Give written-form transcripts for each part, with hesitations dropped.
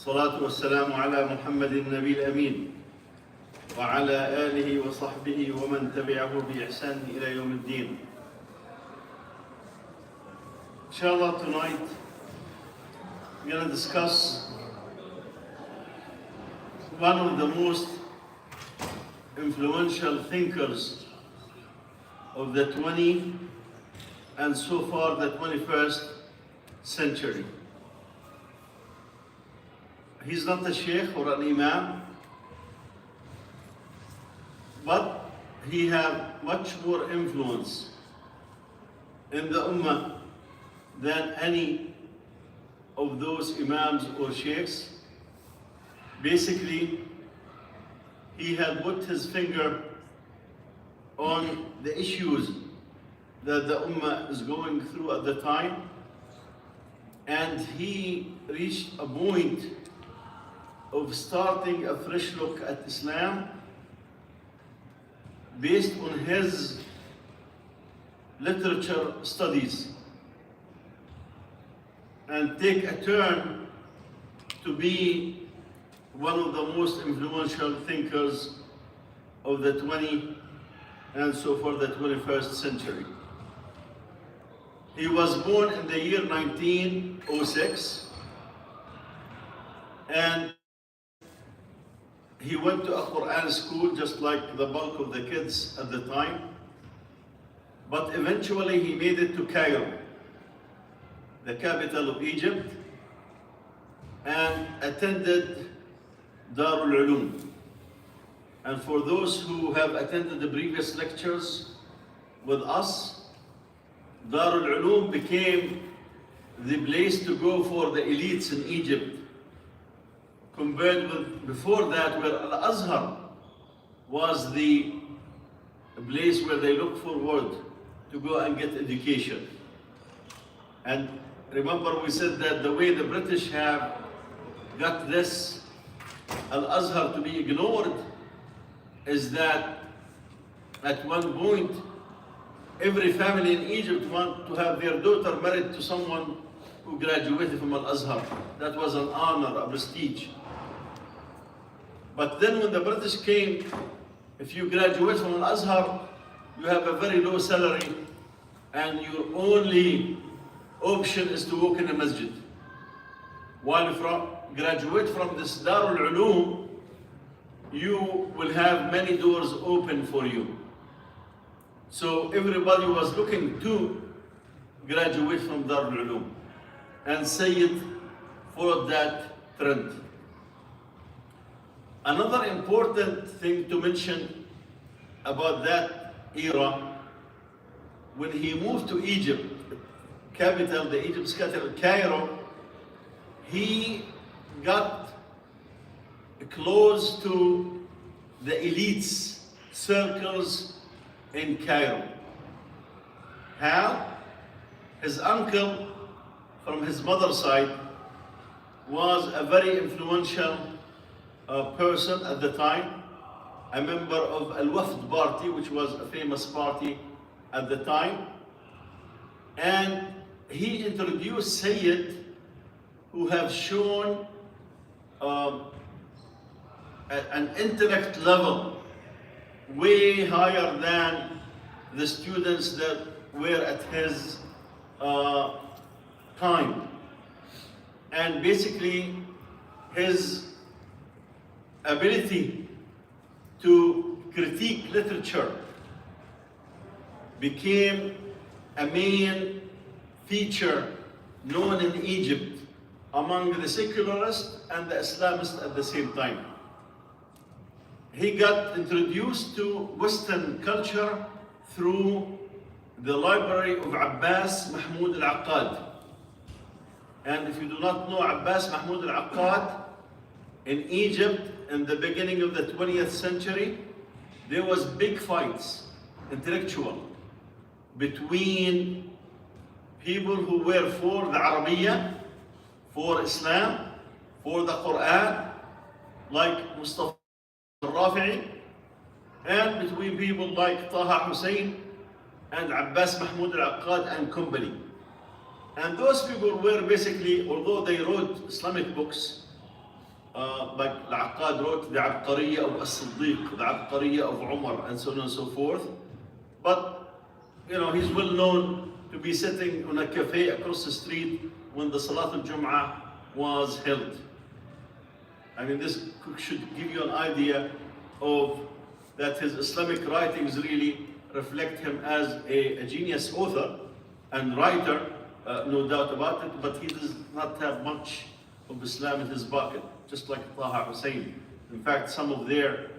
والصلاة والسلام على محمد النبي الأمين وعلى آله وصحبه ومن تبعه بإحسان إلى يوم الدين. Inshallah, tonight we're going to discuss one of the most influential thinkers of the 20th and so far the 21st century. He's not a sheikh or an imam, but he had much more influence in the ummah than any of those imams or sheikhs. Basically, he had put his finger on the issues that the ummah is going through at the time, and he reached a point of starting a fresh look at Islam based on his literature studies, and take a turn to be one of the most influential thinkers of the 20th and so far the 21st century. He was born in the year 1906, and he went to a Quran school just like the bulk of the kids at the time, but eventually he made it to Cairo, the capital of Egypt, and attended Darul Ulum. And for those who have attended the previous lectures with us, Darul Ulum became the place to go for the elites in Egypt, compared with before that, where Al-Azhar was the place where they looked forward to go and get education. And remember, we said that the way the British have got this Al-Azhar to be ignored is that at one point every family in Egypt wanted to have their daughter married to someone who graduated from Al-Azhar. That was an honor, a prestige. But then when the British came, if you graduate from Al-Azhar, you have a very low salary, and your only option is to work in a masjid. While if you graduate from this Darul Ulum, you will have many doors open for you. So everybody was looking to graduate from Darul Ulum, and Sayyid followed that trend. Another important thing to mention about that era, when he moved to Egypt, capital, the Egypt's capital, Cairo, he got close to the elites circles in Cairo. How? His uncle from his mother's side was a very influential person at the time, a member of Al-Wafd party, which was a famous party at the time. And he introduced Sayyid, who have shown an intellect level way higher than the students that were at his time. And basically his ability to critique literature became a main feature known in Egypt among the secularists and the Islamists at the same time. He got introduced to Western culture through the library of Abbas Mahmoud al-Aqad. And if you do not know Abbas Mahmoud al-Aqad, in Egypt, in the beginning of the 20th century, there was big fights, intellectual, between people who were for the Arabiya, for Islam, for the Quran, like Mustafa al-Rafi'i, and between people like Taha Hussein and Abbas Mahmoud al-Aqad and company. And those people were basically, although they wrote Islamic books, like Al-Aqad wrote the Abqariyya of As-Siddiq, the Abqariyya of Umar, and so on and so forth. But, he's well known to be sitting on a cafe across the street when the Salat al-Jum'ah was held. I mean, this should give you an idea of that his Islamic writings really reflect him as a genius author and writer, no doubt about it, but he does not have much of Islam in his pocket, just like Taha Hussein. In fact, some of their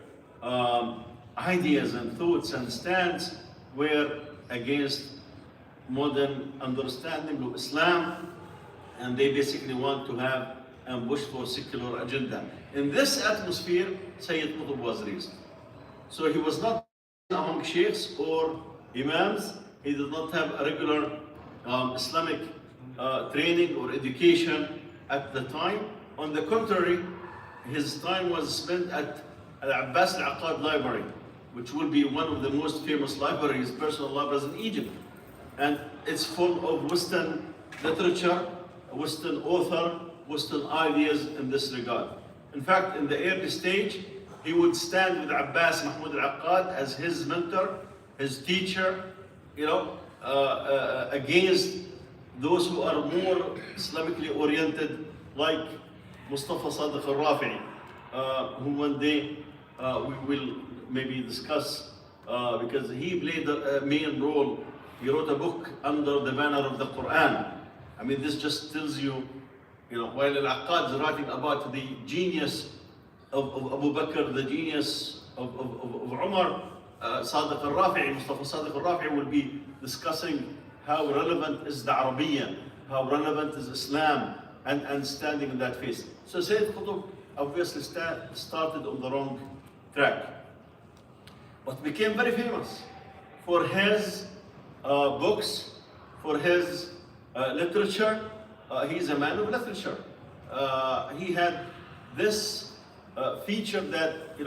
ideas and thoughts and stands were against modern understanding of Islam, and they basically want to have ambush for secular agenda. In this atmosphere, Sayyid Qutb was raised. So he was not among sheikhs or imams. He did not have a regular Islamic training or education at the time. On the contrary, his time was spent at Al-Abbas Al-Aqad Library, which will be one of the most famous libraries, personal libraries in Egypt. And it's full of Western literature, Western author, Western ideas in this regard. In fact, in the early stage, he would stand with Abbas Mahmoud Al-Aqad as his mentor, his teacher, against those who are more Islamically oriented, like Mustafa Sadiq al-Rafi'i, who one day we will maybe discuss, because he played a main role. He wrote a book under the banner of the Quran. I mean, this just tells you, while Al-Aqad is writing about the genius of Abu Bakr, the genius of Umar, Sadiq al-Rafi'i, Mustafa Sadiq al-Rafi'i will be discussing how relevant is the Arabiya, how relevant is Islam, and standing in that face. So Sayyid Qutb obviously started on the wrong track, but became very famous for his books, for his literature. He's a man of literature. He had this feature that,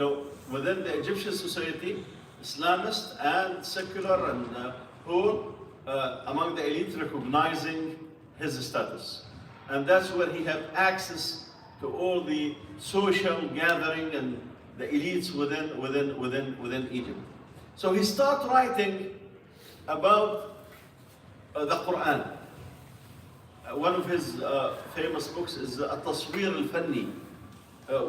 within the Egyptian society, Islamist and secular and whole, among the elite recognizing his status. And that's where he had access to all the social gathering and the elites within Egypt. So he started writing about the Quran. One of his famous books is At-Taswir al-Fanni,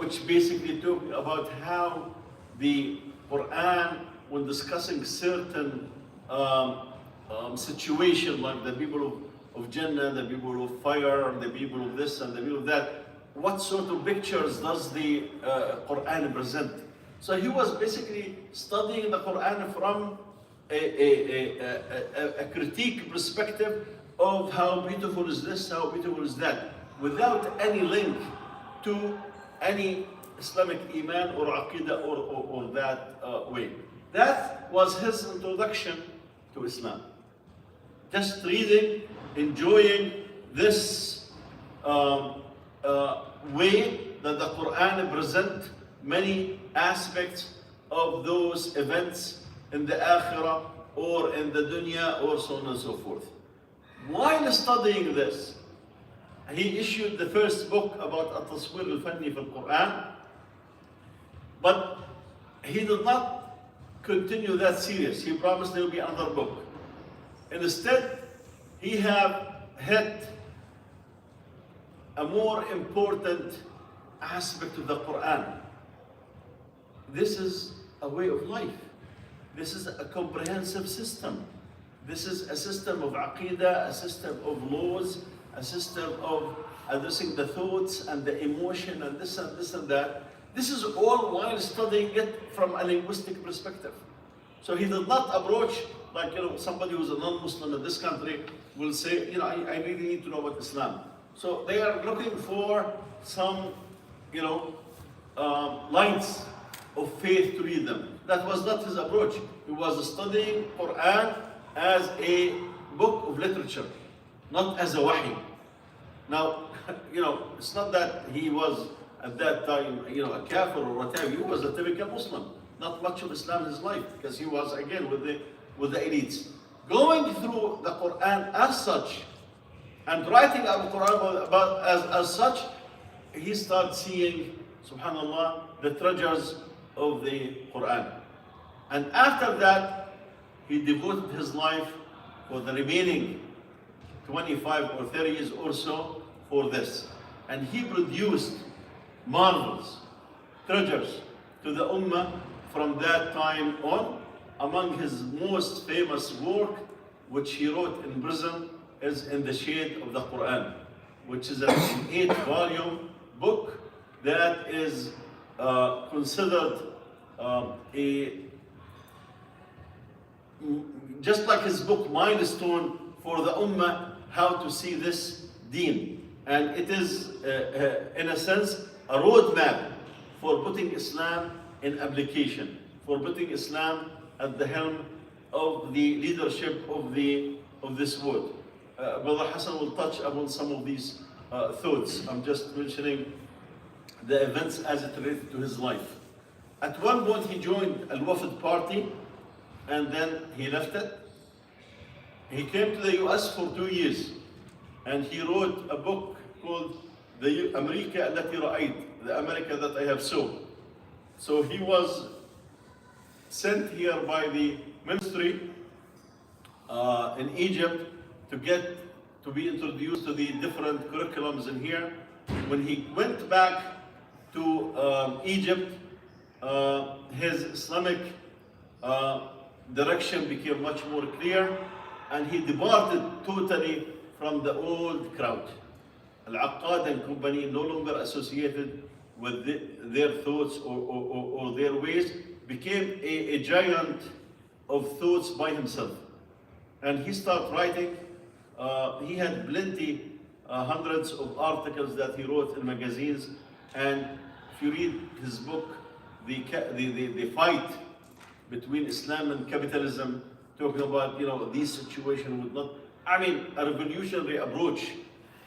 which basically talk about how the Quran, when discussing certain situation, like the people of Jannah, the people of fire, the people of this and the people of that, what sort of pictures does the Quran present? So he was basically studying the Quran from a critique perspective of how beautiful is this, how beautiful is that, without any link to any Islamic Iman or Aqidah or that way. That was his introduction to Islam. Just reading, enjoying this way that the Quran presents many aspects of those events in the Akhirah or in the Dunya or so on and so forth. While studying this, he issued the first book about At-Taswir al-Fanni fil Quran, but he did not continue that series. He promised there will be another book. Instead, he have hit a more important aspect of the Quran. This is a way of life. This is a comprehensive system. This is a system of aqidah, a system of laws, a system of addressing the thoughts and the emotion and this and that. This is all while studying it from a linguistic perspective. So he did not approach like, somebody who's a non-Muslim in this country will say, I really need to know about Islam. So they are looking for some, lines of faith to read them. That was not his approach. He was studying Quran as a book of literature, not as a wahi. Now, it's not that he was at that time, a kafir or whatever. He was a typical Muslim. Not much of Islam in his life, because he was, again, with the elites. Going through the Quran as such, and writing Al Quran as such, he started seeing subhanallah, the treasures of the Quran. And after that, he devoted his life for the remaining 25 or 30 years or so for this. And he produced marvels, treasures to the Ummah from that time on. Among his most famous work, which he wrote in prison, is In the Shade of the Quran, which is an 8-volume book that is considered just like his book Milestone for the Ummah, how to see this deen. And it is, in a sense, a roadmap for putting Islam in application, for putting Islam at the helm of the leadership of this world. Brother Hassan will touch upon some of these thoughts. I'm just mentioning the events as it related to his life. At one point he joined Al-Wafd party, and then he left it. He came to the US for 2 years, and he wrote a book called The America التي رأيت, the America that I have saw. So he was sent here by the ministry in Egypt to be introduced to the different curriculums in here. When he went back to Egypt, his Islamic direction became much more clear, and he departed totally from the old crowd. Al-Aqqad and company no longer associated with their thoughts or their ways, became a giant of thoughts by himself. And he started writing. He had plenty, hundreds of articles that he wrote in magazines. And if you read his book, the fight between Islam and capitalism, talking about, this situation would not, a revolutionary approach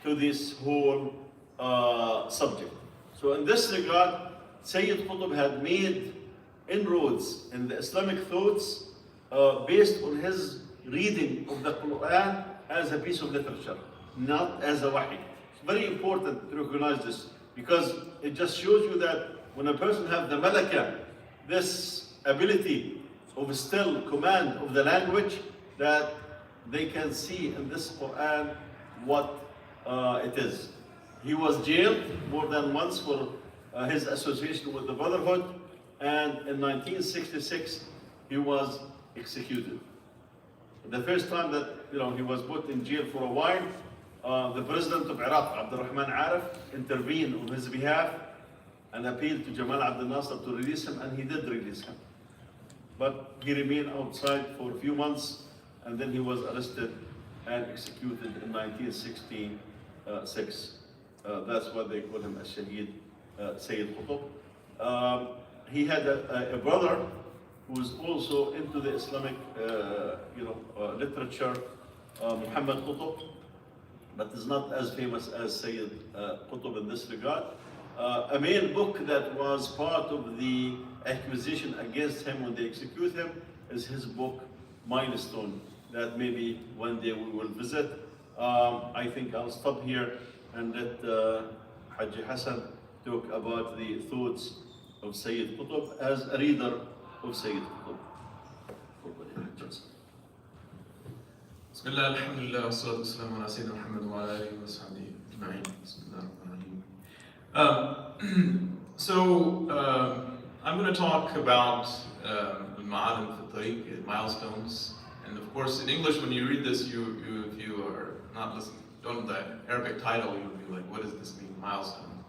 to this whole subject. So in this regard, Sayyid Qutb had made inroads in the Islamic thoughts based on his reading of the Quran as a piece of literature, not as a wahi. It's very important to recognize this, because it just shows you that when a person has the malaka, this ability of still command of the language, that they can see in this Quran what it is. He was jailed more than once for his association with the Brotherhood, and in 1966 he was executed. The first time that he was put in jail for a while, the president of Iraq, Abdurrahman Arif, intervened on his behalf and appealed to Jamal Abdel Nasser to release him, and he did release him. But he remained outside for a few months, and then he was arrested and executed in 1966. That's why they call him Al-Shaheed Sayyid Qutb. He had a brother who was also into the Islamic literature, Muhammad Qutb, but is not as famous as Sayyid Qutb in this regard. A main book that was part of the accusation against him when they execute him is his book Milestone, that maybe one day we will visit. I think I'll stop here and let Haji Hassan talk about the thoughts of Sayyid Qutb as a reader of Sayyid Qutb. بسم الله الحمد لله والصلاة والسلام على سيدنا محمد وعلى آله وصحبه أجمعين. بسم الله الرحمن الرحيم. I'm going to talk about Ma'alim fi Tariq, milestones. And of course, in English, when you read this, if you are not listening, don't the Arabic title, you'll be like, what does this mean, milestone?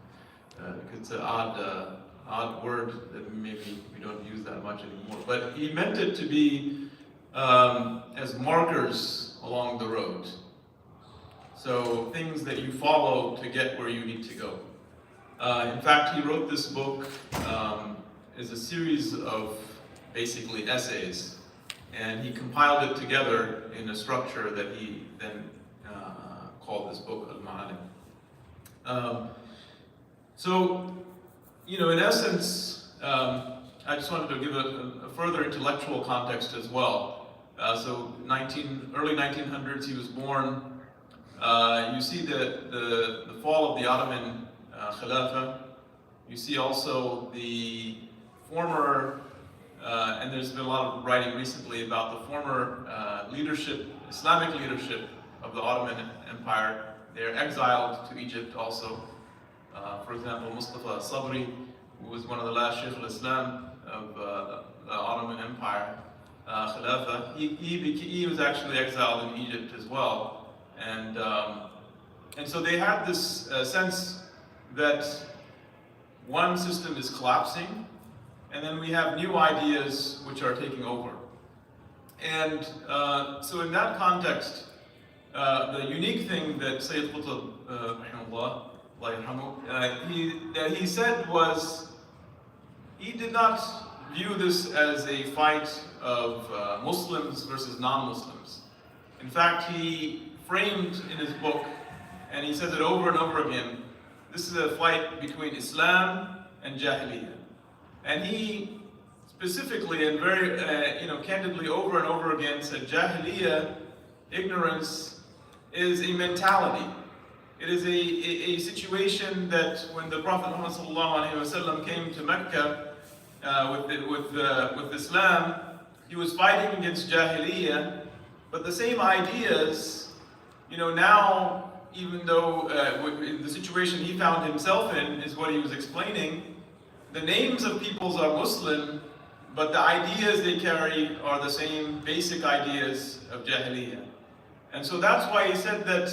Because it's an odd word that maybe we don't use that much anymore. But he meant it to be as markers along the road. So things that you follow to get where you need to go. In fact, he wrote this book as a series of basically essays, and he compiled it together in a structure that he then called this book Al-Ma'alim. In essence, I just wanted to give a further intellectual context as well. Early 1900s, he was born. You see the fall of the Ottoman Khilafah, You see also the former, and there's been a lot of writing recently about the former leadership, Islamic leadership of the Ottoman Empire. They're exiled to Egypt also. For example, Mustafa Sabri, who was one of the last Shaykh al-Islam of the Ottoman Empire, Khilafah, he was actually exiled in Egypt as well. And so they had this sense that one system is collapsing, and then we have new ideas which are taking over. And so in that context, the unique thing that Sayyid Qutb, he said was, he did not view this as a fight of Muslims versus non-Muslims. In fact, he framed in his book, and he says it over and over again, this is a fight between Islam and Jahiliyyah. And he specifically and very candidly over and over again said Jahiliyyah, ignorance, is a mentality. It is a situation that when the Prophet Muhammad came to Mecca with Islam, he was fighting against Jahiliyyah, but the same ideas, now, even though the situation he found himself in is what he was explaining, the names of peoples are Muslim, but the ideas they carry are the same basic ideas of Jahiliyyah. And so that's why he said that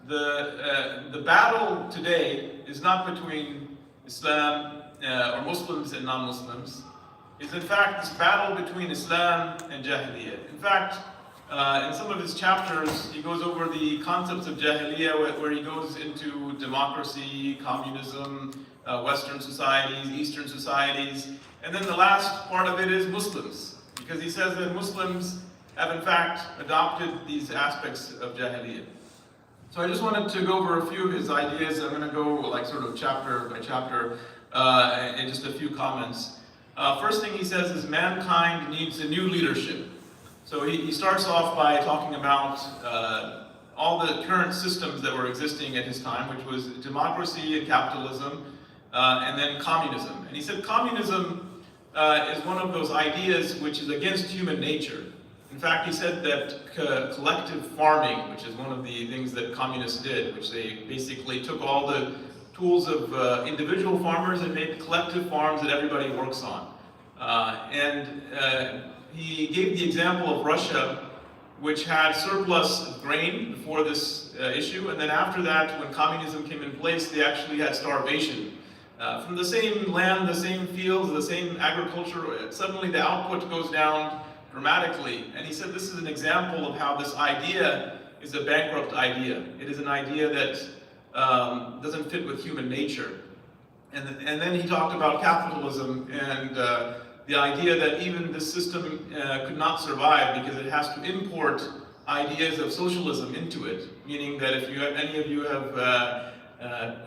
the battle today is not between Islam or Muslims and non-Muslims. It's in fact this battle between Islam and Jahiliyyah. In fact, in some of his chapters, he goes over the concepts of Jahiliyyah, where he goes into democracy, communism, Western societies, Eastern societies, and then the last part of it is Muslims, because he says that Muslims have in fact adopted these aspects of Jahiliyyah. So I just wanted to go over a few of his ideas. I'm going to go like sort of chapter by chapter and just a few comments. First thing he says is mankind needs a new leadership. So he starts off by talking about all the current systems that were existing at his time, which was democracy and capitalism, and then communism. And he said communism is one of those ideas which is against human nature. In fact, he said that collective farming, which is one of the things that communists did, which they basically took all the tools of individual farmers and made collective farms that everybody works on. He gave the example of Russia, which had surplus of grain before this issue, and then after that, when communism came in place, they actually had starvation. From the same land, the same fields, the same agriculture, suddenly the output goes down dramatically. And he said this is an example of how this idea is a bankrupt idea. It is an idea that doesn't fit with human nature. And then he talked about capitalism and the idea that even this system could not survive because it has to import ideas of socialism into it. Meaning that if any of you have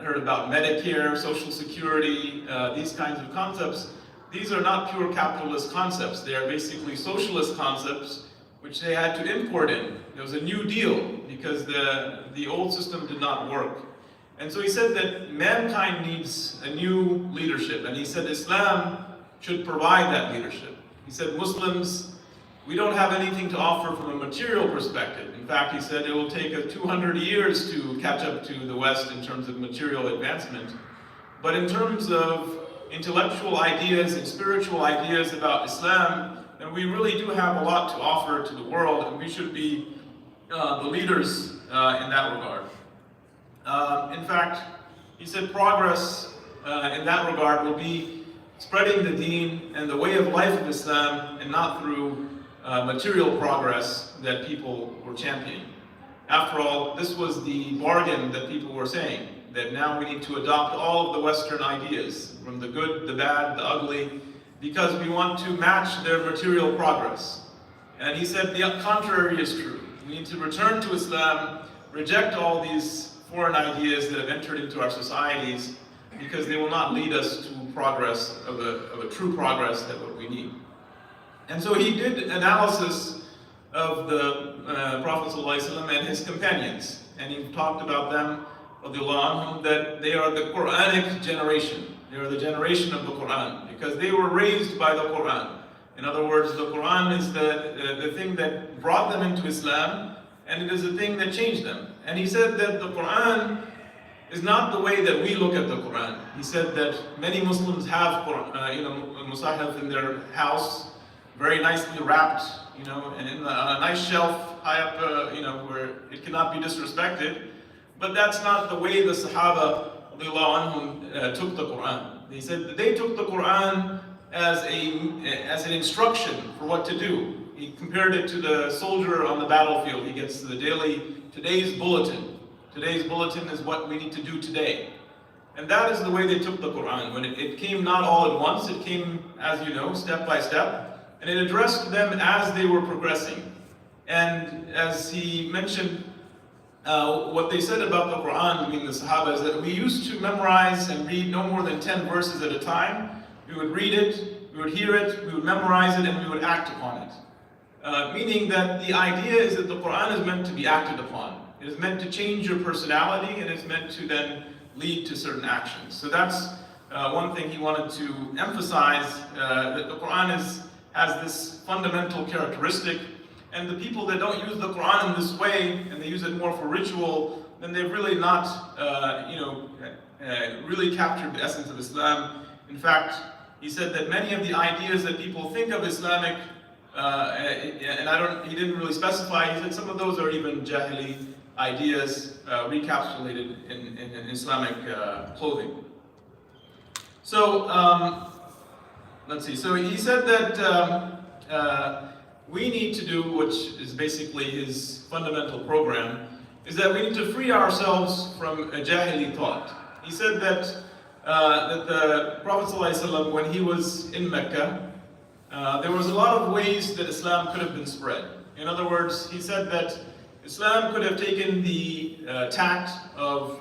heard about Medicare, Social Security, these kinds of concepts, these are not pure capitalist concepts. They are basically socialist concepts which they had to import in. There was a new deal because the old system did not work. And so he said that mankind needs a new leadership, and he said Islam should provide that leadership. He said Muslims, we don't have anything to offer from a material perspective. In fact, he said it will take 200 years to catch up to the West in terms of material advancement. But in terms of intellectual ideas and spiritual ideas about Islam, then we really do have a lot to offer to the world, and we should be the leaders in that regard. In fact, he said progress in that regard will be spreading the deen and the way of life of Islam, and not through material progress that people were championing. After all, this was the bargain that people were saying, that now we need to adopt all of the Western ideas, from the good, the bad, the ugly, because we want to match their material progress. And he said the contrary is true. We need to return to Islam, reject all these foreign ideas that have entered into our societies, because they will not lead us to progress, of a true progress that what we need. And so he did analysis of the Prophet ﷺ and his companions, and he talked about them radiallahu anhum, that they are the Quranic generation. They are the generation of the Quran because they were raised by the Quran. In other words, the Quran is the thing that brought them into Islam, and it is the thing that changed them. And he said that the Quran is not the way that we look at the Quran. He said that many Muslims have Musahaf in their house, very nicely wrapped, and in a nice shelf high up, where it cannot be disrespected. But that's not the way the Sahaba radiallahu anhum took the Quran. They said that they took the Quran as an instruction for what to do. He compared it to the soldier on the battlefield. He gets today's bulletin. Today's bulletin is what we need to do today. And that is the way they took the Quran. When it came not all at once, it came, as you know, step by step. And it addressed them as they were progressing. And as he mentioned, what they said about the Quran, meaning the Sahaba, is that we used to memorize and read no more than 10 verses at a time. We would read it, we would hear it, we would memorize it, and we would act upon it. Meaning that the idea is that the Quran is meant to be acted upon. It is meant to change your personality, and it's meant to then lead to certain actions. So that's one thing he wanted to emphasize, that the Quran has this fundamental characteristic, and the people that don't use the Quran in this way, and they use it more for ritual, then they've really not really captured the essence of Islam. In fact, he said that many of the ideas that people think of Islamic, he didn't really specify, he said some of those are even Jahili ideas recapitulated in Islamic clothing. So, let's see, so he said that we need to do, which is basically his fundamental program, is that we need to free ourselves from a Jahili thought. He said that the Prophet ﷺ, when he was in Mecca, there was a lot of ways that Islam could have been spread. In other words, he said that Islam could have taken the tact of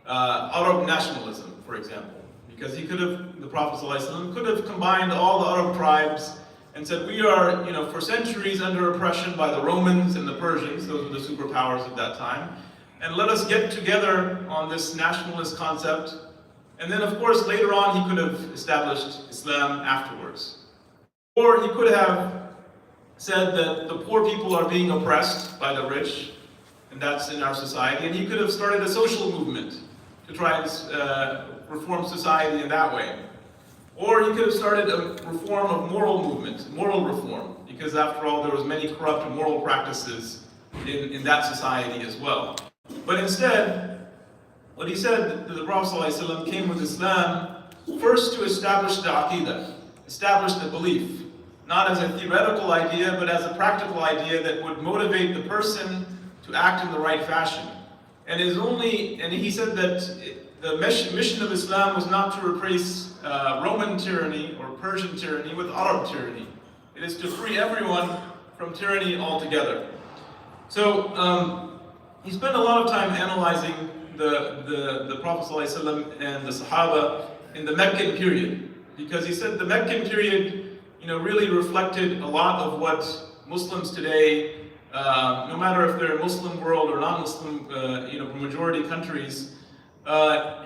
Arab nationalism, for example, because the Prophet ﷺ could have combined all the Arab tribes and said, we are, for centuries under oppression by the Romans and the Persians, those were the superpowers of that time, and let us get together on this nationalist concept. And then, of course, later on, he could have established Islam afterwards. Or he could have said that the poor people are being oppressed by the rich, and that's in our society, and he could have started a social movement to try and reform society in that way. Or he could have started a reform of moral movement, moral reform, because after all, there was many corrupt moral practices in that society as well. But instead, what he said, the Prophet ﷺ came with Islam first to establish the aqidah, establish the belief, not as a theoretical idea, but as a practical idea that would motivate the person to act in the right fashion. And he said that the mission of Islam was not to replace Roman tyranny or Persian tyranny with Arab tyranny. It is to free everyone from tyranny altogether. So he spent a lot of time analyzing the Prophet ﷺ and the Sahaba in the Meccan period, because he said the Meccan period really reflected a lot of what Muslims today, no matter if they're Muslim world or non-Muslim, majority countries,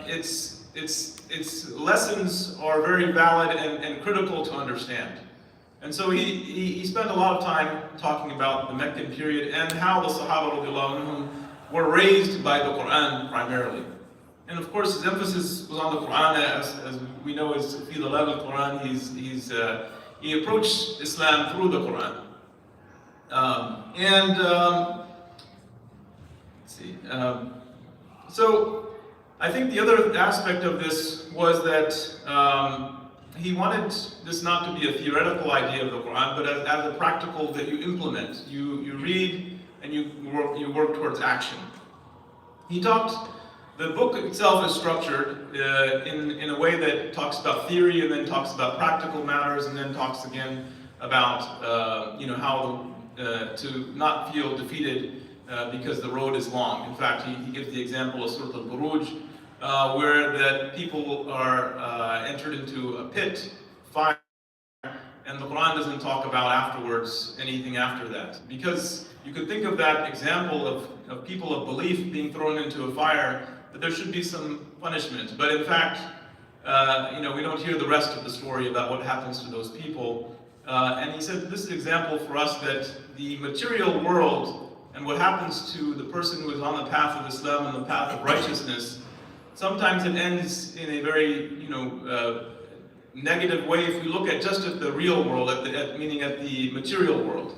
its lessons are very valid and critical to understand. And so he spent a lot of time talking about the Meccan period and how the Sahaba radiallahu anhum were raised by the Quran primarily. And of course his emphasis was on the Quran, as we know is fi dalal al-Quran. He approached Islam through the Quran. So I think the other aspect of this was that he wanted this not to be a theoretical idea of the Quran, but as a practical that you implement. You read and you work towards action. The book itself is structured in a way that talks about theory and then talks about practical matters and then talks again about how to not feel defeated because the road is long. In fact, he gives the example of Surah Al-Buruj, where that people are entered into a pit, fire, and the Quran doesn't talk about afterwards anything after that. Because you could think of that example of people of belief being thrown into a fire that there should be some punishment. But in fact, we don't hear the rest of the story about what happens to those people. And he said this is an example for us that the material world and what happens to the person who is on the path of Islam and the path of righteousness, sometimes it ends in a very, negative way if we look at just at the real world, meaning at the material world.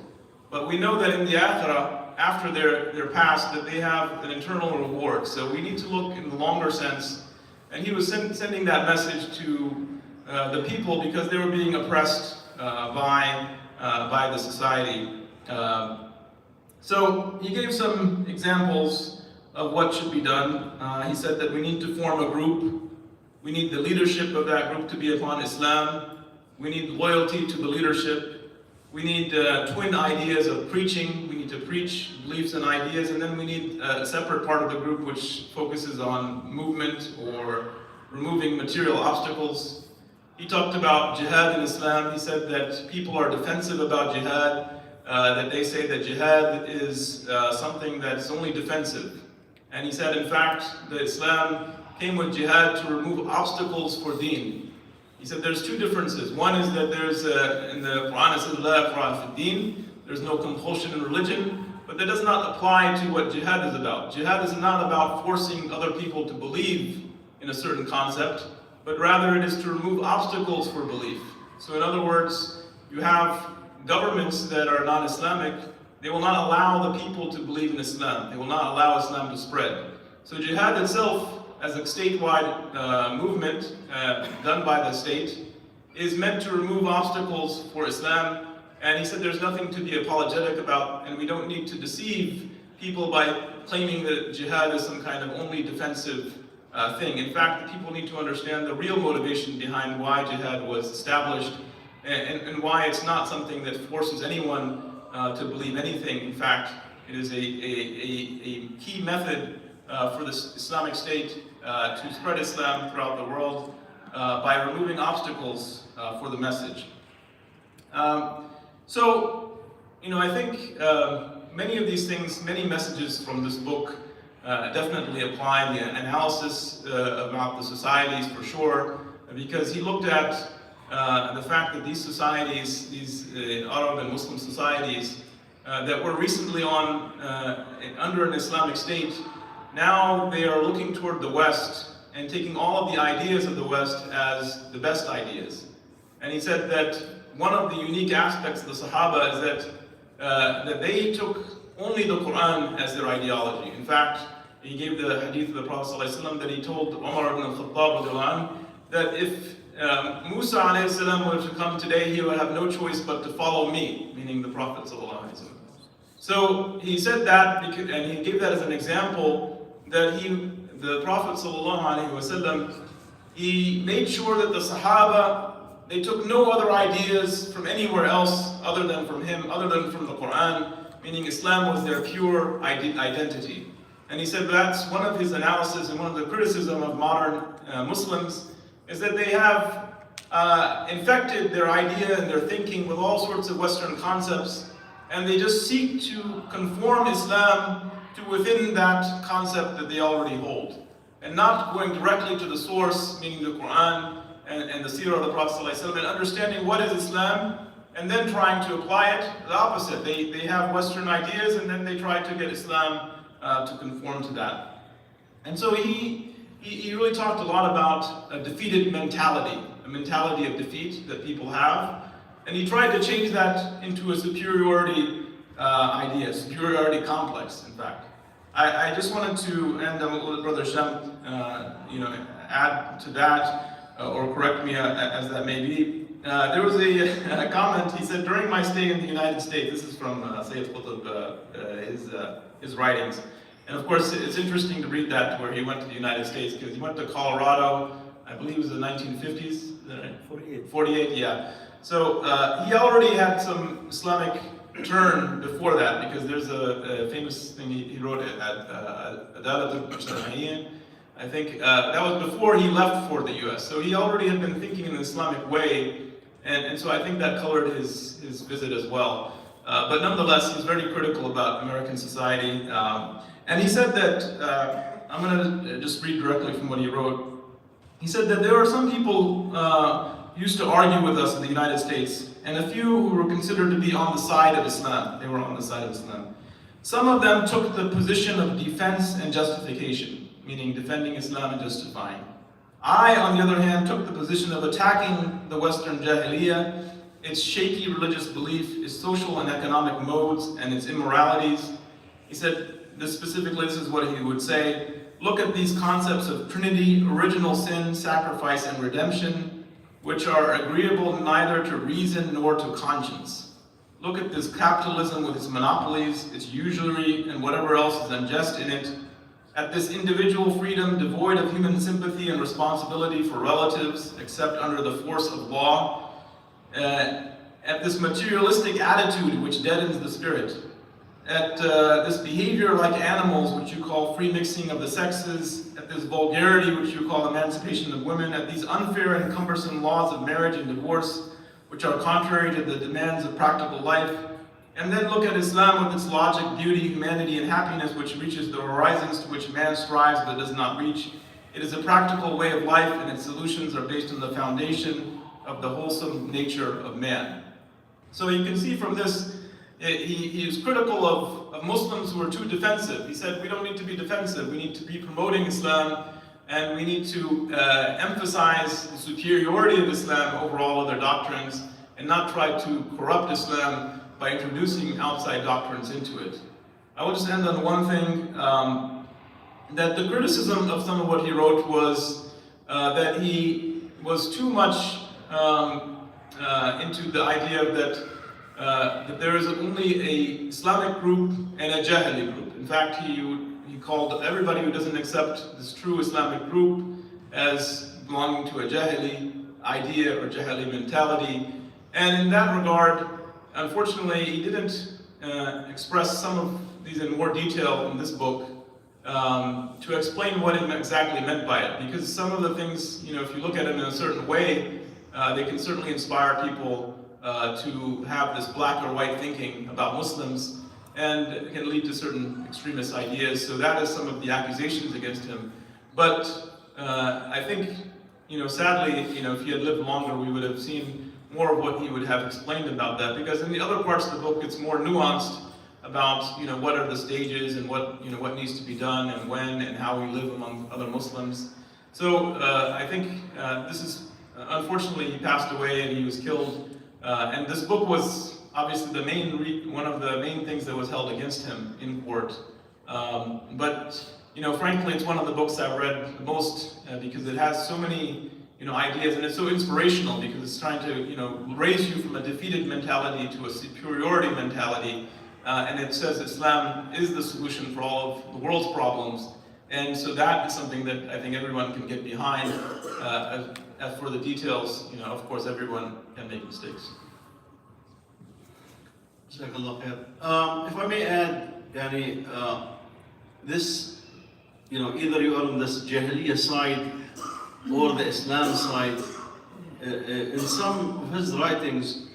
But we know that in the akhirah, after their past, that they have an eternal reward. So we need to look in the longer sense. And he was sending that message to the people because they were being oppressed by the society. So he gave some examples of what should be done. He said that we need to form a group. We need the leadership of that group to be upon Islam. We need loyalty to the leadership. We need twin ideas of preaching. We need to preach beliefs and ideas, and then we need a separate part of the group which focuses on movement or removing material obstacles. He talked about jihad in Islam. He said that people are defensive about jihad, that they say that jihad is something that's only defensive. And he said, in fact, that Islam came with jihad to remove obstacles for deen. He said there's two differences. One is that there's, in the Quran it says, La ikraha fi din, there's no compulsion in religion, but that does not apply to what jihad is about. Jihad is not about forcing other people to believe in a certain concept, but rather it is to remove obstacles for belief. So in other words, you have governments that are non-Islamic, they will not allow the people to believe in Islam. They will not allow Islam to spread. So jihad itself, as a statewide movement done by the state, is meant to remove obstacles for Islam. And he said there's nothing to be apologetic about, and we don't need to deceive people by claiming that jihad is some kind of only defensive thing. In fact, people need to understand the real motivation behind why jihad was established and why it's not something that forces anyone to believe anything. In fact, it is a key method for the Islamic State to spread Islam throughout the world by removing obstacles for the message. I think many of these things, many messages from this book definitely apply. The analysis about the societies for sure, because he looked at the fact that these societies, these Arab and Muslim societies that were recently under an Islamic State, now they are looking toward the West and taking all of the ideas of the West as the best ideas. And he said that one of the unique aspects of the Sahaba is that they took only the Quran as their ideology. In fact, he gave the hadith of the Prophet ﷺ that he told Umar ibn al-Khattab that if Musa ﷺ were to come today, he would have no choice but to follow me, meaning the Prophet ﷺ. So he said that, and he gave that as an example, that the Prophet ﷺ, he made sure that the Sahaba, they took no other ideas from anywhere else other than from him, other than from the Quran, meaning Islam was their pure identity. And he said that's one of his analysis and one of the criticism of modern Muslims is that they have infected their idea and their thinking with all sorts of Western concepts, and they just seek to conform Islam to within that concept that they already hold, and not going directly to the source, meaning the Quran and the Seerah of the Prophet ﷺ, and understanding what is Islam, and then trying to apply it. The opposite, they have Western ideas, and then they try to get Islam to conform to that. And so he really talked a lot about a defeated mentality, a mentality of defeat that people have, and he tried to change that into a superiority idea, superiority complex, in fact. I just wanted to, and Brother Shem, add to that, or correct me as that may be. There was a comment, he said, during my stay in the United States, this is from Sayyid Qutb, his writings, and of course it's interesting to read that where he went to the United States, because he went to Colorado, I believe it was the 1950s, is that right? 48. 48, yeah. So he already had some Islamic turn before that, because there's a famous thing he wrote at Adalat al-Mujtama'iyyah. I think that was before he left for the US. So he already had been thinking in an Islamic way, and so I think that colored his visit as well. But nonetheless, he's very critical about American society. And he said that I'm going to just read directly from what he wrote. He said that there are some people used to argue with us in the United States, and a few who were considered to be on the side of Islam. They were on the side of Islam. Some of them took the position of defense and justification, meaning defending Islam and justifying. I, on the other hand, took the position of attacking the Western Jahiliyyah, its shaky religious belief, its social and economic modes, and its immoralities. He said, this is what he would say: look at these concepts of Trinity, original sin, sacrifice, and redemption, which are agreeable neither to reason nor to conscience. Look at this capitalism with its monopolies, its usury, and whatever else is unjust in it. At this individual freedom devoid of human sympathy and responsibility for relatives, except under the force of law. At this materialistic attitude which deadens the spirit. At this behavior like animals, which you call free mixing of the sexes, at this vulgarity, which you call emancipation of women, at these unfair and cumbersome laws of marriage and divorce, which are contrary to the demands of practical life. And then look at Islam with its logic, beauty, humanity, and happiness, which reaches the horizons to which man strives but does not reach. It is a practical way of life, and its solutions are based on the foundation of the wholesome nature of man. So you can see from this, he is critical of Muslims who are too defensive. He said, we don't need to be defensive. We need to be promoting Islam, and we need to emphasize the superiority of Islam over all other doctrines, and not try to corrupt Islam by introducing outside doctrines into it. I will just end on one thing, that the criticism of some of what he wrote was that he was too much into the idea that there is only a Islamic group and a Jahili group. In fact, he called everybody who doesn't accept this true Islamic group as belonging to a Jahili idea or Jahili mentality. And in that regard, unfortunately, he didn't express some of these in more detail in this book to explain what he exactly meant by it. Because some of the things, if you look at it in a certain way, they can certainly inspire people to have this black or white thinking about Muslims, and it can lead to certain extremist ideas. So that is some of the accusations against him. But I think, sadly, if he had lived longer, we would have seen more of what he would have explained about that. Because in the other parts of the book, it's more nuanced about, what are the stages and what needs to be done and when and how we live among other Muslims. So I think this is, unfortunately, he passed away and he was killed. And this book was obviously one of the main things that was held against him in court. But frankly, it's one of the books I've read the most because it has so many ideas, and it's so inspirational because it's trying to raise you from a defeated mentality to a superiority mentality. And it says Islam is the solution for all of the world's problems. And so that is something that I think everyone can get behind. As for the details, of course, everyone can make mistakes. Jazakallah khair. If I may add, this, either you are on this Jahiliyyah side or the Islam side, in some of his writings,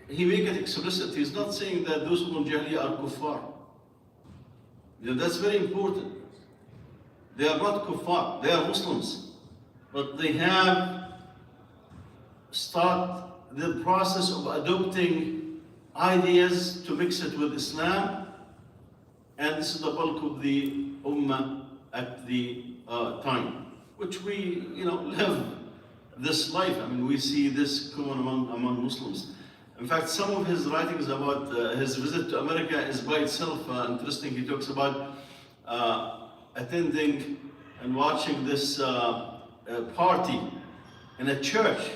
he makes it explicit. He's not saying that those who are Jahiliyyah are kuffar. That's very important. They are not kuffar, they are Muslims. But they have started the process of adopting ideas to mix it with Islam. And this is the bulk of the Ummah at the time, which we live this life. I mean, we see this common among Muslims. In fact, some of his writings about his visit to America is by itself interesting. He talks about attending and watching this party in a church.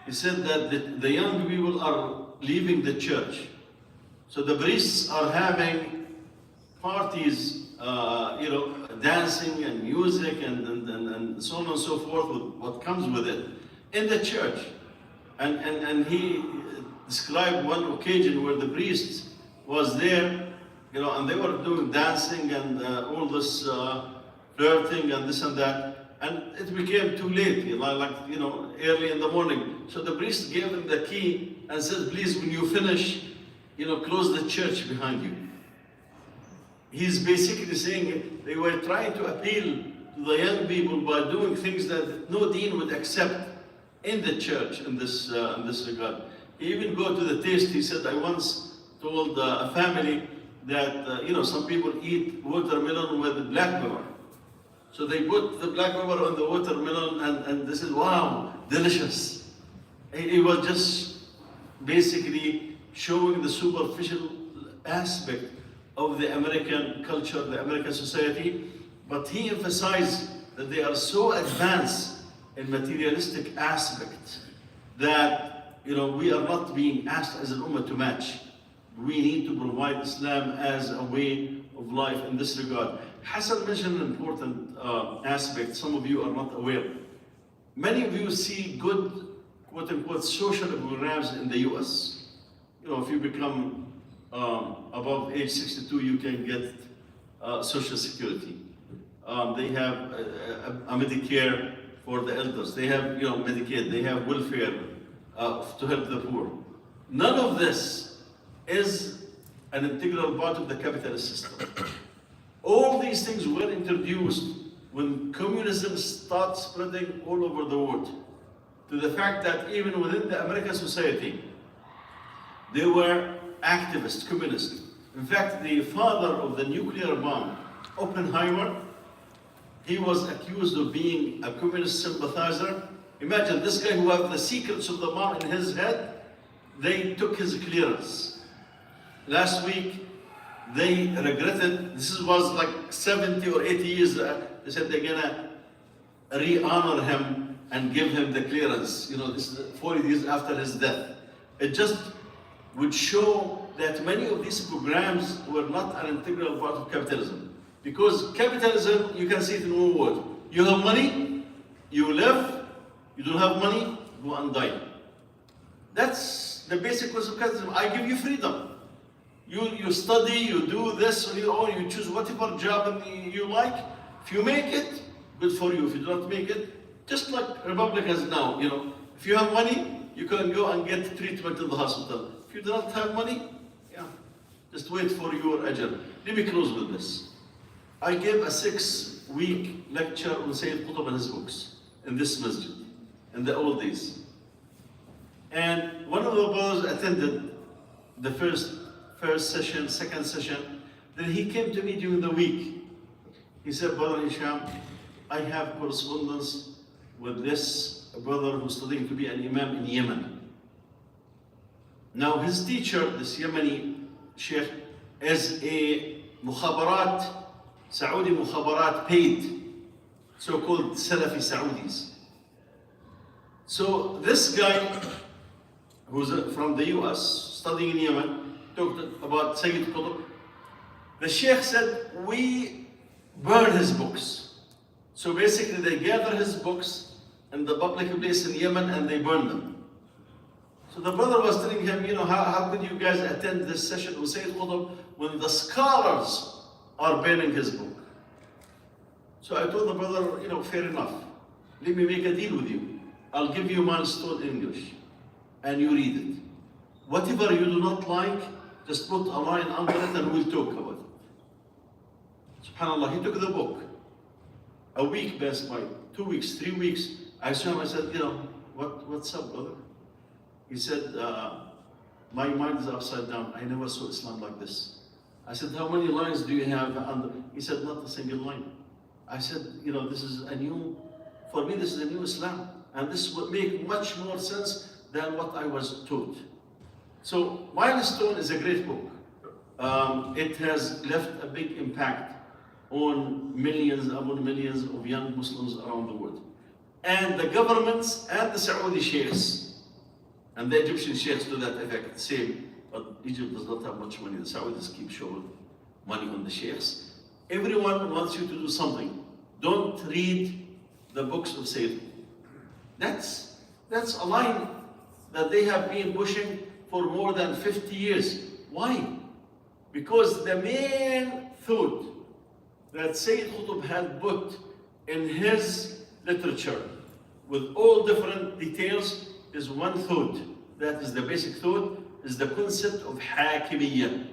He said that the young people are leaving the church. So the priests are having parties, dancing and music and so on and so forth, with what comes with it, in the church. And he described one occasion where the priest was there, and they were doing dancing and all this flirting and this and that. And it became too late, early in the morning. So the priest gave him the key and said, please, when you finish, close the church behind you. he's basically saying they were trying to appeal to the young people by doing things that no dean would accept in the church in this regard. He even go to the taste. He said, I once told a family that some people eat watermelon with black pepper. So they put the black pepper on the watermelon and they said, wow, delicious. It was just basically showing the superficial aspect of the American culture, the American society, but he emphasized that they are so advanced in materialistic aspect that we are not being asked as an ummah to match. We need to provide Islam as a way of life in this regard. Hassan mentioned an important aspect some of you are not aware. Many of you see good, quote-unquote, social programs in the US. If you become above age 62, you can get Social Security. They have a Medicare for the elders. They have Medicaid. They have welfare to help the poor. None of this is an integral part of the capitalist system. All these things were introduced when communism started spreading all over the world, to the fact that even within the American society, there were activists, communists. In fact, the father of the nuclear bomb, Oppenheimer, he was accused of being a communist sympathizer. Imagine this guy who had the secrets of the bomb in his head, they took his clearance. Last week, they regretted, this was like 70 or 80 years, they said they're gonna re-honor him and give him the clearance. This is 40 years after his death. It just would show that many of these programs were not an integral part of capitalism. Because capitalism, you can see it in one word. You have money, you live. You don't have money, go and die. That's the basic concept of capitalism. I give you freedom. You study, you do this on your own, you choose whatever job you like. If you make it, good for you. If you don't make it, just like Republicans now, if you have money, you can go and get treatment in the hospital. If you don't have money, just wait for your ajr. Let me close with this. I gave a 6-week lecture on Sayyid Qutb and his books in this masjid in the old days. And one of the brothers attended the first session, second session. Then he came to me during the week. He said, Brother Hisham, I have correspondence with this brother who's studying to be an imam in Yemen. Now his teacher, this Yemeni sheikh, is a mukhabarat, Saudi mukhabarat paid, so-called Salafi Saudis. So this guy, who's from the US, studying in Yemen, talked about Sayyid Qutb. The sheikh said, we burn his books. So basically they gather his books in the public place in Yemen and they burn them. So the brother was telling him, how could you guys attend this session with Sayyid Qutb when the scholars are burning his book? So I told the brother, fair enough. Let me make a deal with you. I'll give you Milestone English and you read it. Whatever you do not like, just put a line under it and we'll talk about it. SubhanAllah, he took the book. A week passed by, 2 weeks, 3 weeks. I saw him, I said, what's up, brother? He said, my mind is upside down. I never saw Islam like this. I said, how many lines do you have under? He said, not a single line. I said, this is for me this is a new Islam. And this would make much more sense than what I was taught. So Milestone is a great book. It has left a big impact on millions upon millions of young Muslims around the world. And the governments and the Saudi sheikhs, and the Egyptian sheikhs to that effect, same, but Egypt does not have much money. The Saudis keep showing money on the sheikhs. Everyone wants you to do something. Don't read the books of Sayyid. That's a line that they have been pushing for more than 50 years. Why? Because the main thought that Sayyid Qutb had put in his literature with all different details is one thought. That is the basic thought, is the concept of Hakimiyyah.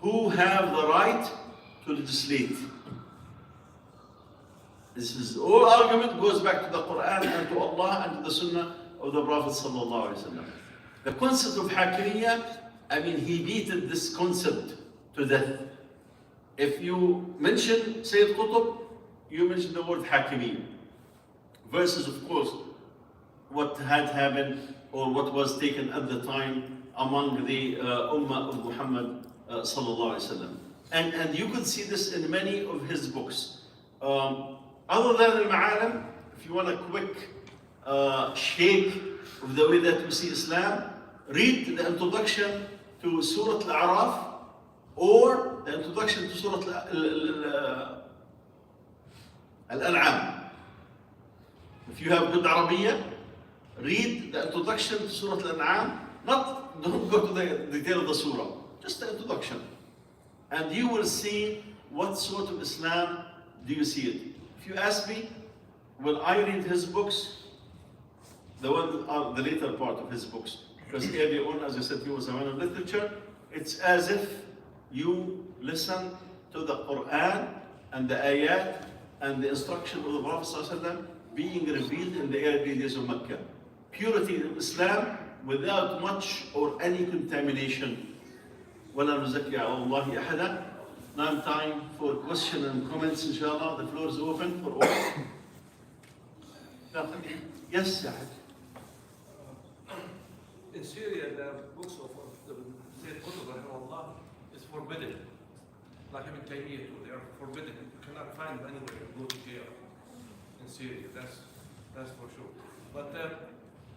who have the right to legislate. This is all argument goes back to the Quran and to Allah and to the Sunnah of the Prophet sallallahu alaihi wasallam. The concept of Hakimiyya, I mean, he beaten this concept to death. If you mention Sayyid Qutb, you mention the word Hakimiyya. Versus, of course, what had happened or what was taken at the time among the Ummah of Muhammad sallallahu alaihi wasallam. And you could see this in many of his books. Other than Al-Ma'alim, if you want a quick shake of the way that we see Islam, read the introduction to Surah Al-A'raf or the introduction to Surah Al-An'am. If you have good Arabiya, read the introduction to Surah Al-An'am. Don't go to the detail of the surah, just the introduction. And you will see what sort of Islam do you see it. If you ask me, when I read his books, the later part of his books, because early on, as I said, he was a man of literature, it's as if you listen to the Quran and the ayat and the instruction of the Prophet ﷺ being revealed in the early days of Mecca. Purity of Islam without much or any contamination. وَلَا نُزَكِّي عَلَى اللَّهِ أَحَدًا. Now time for questions and comments, inshallah. The floor is open for all. Yes, Yahid. In Syria, the books of the Sayyid Qutb rahimahullah is forbidden. Like Ibn Taymiyyah, they are forbidden. You cannot find them anywhere. You go to jail in Syria. That's for sure. But